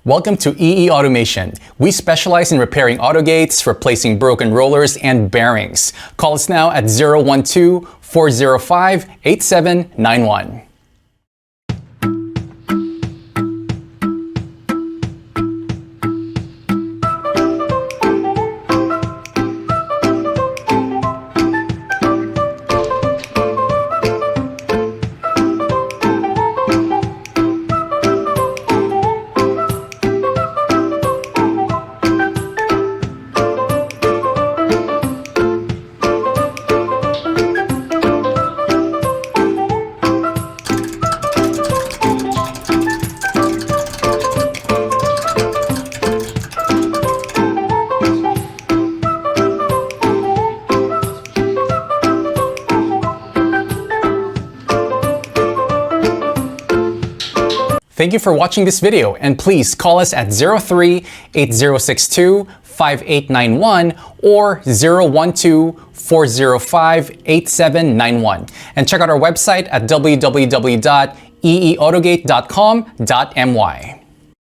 Welcome to EE Automation. We specialize in repairing autogates, replacing broken rollers, and bearings. Call us now at 012-405-8791. Thank you for watching this video, and please call us at 03-8062-5891 or 012-405-8791. And check out our website at www.eeautogate.com.my.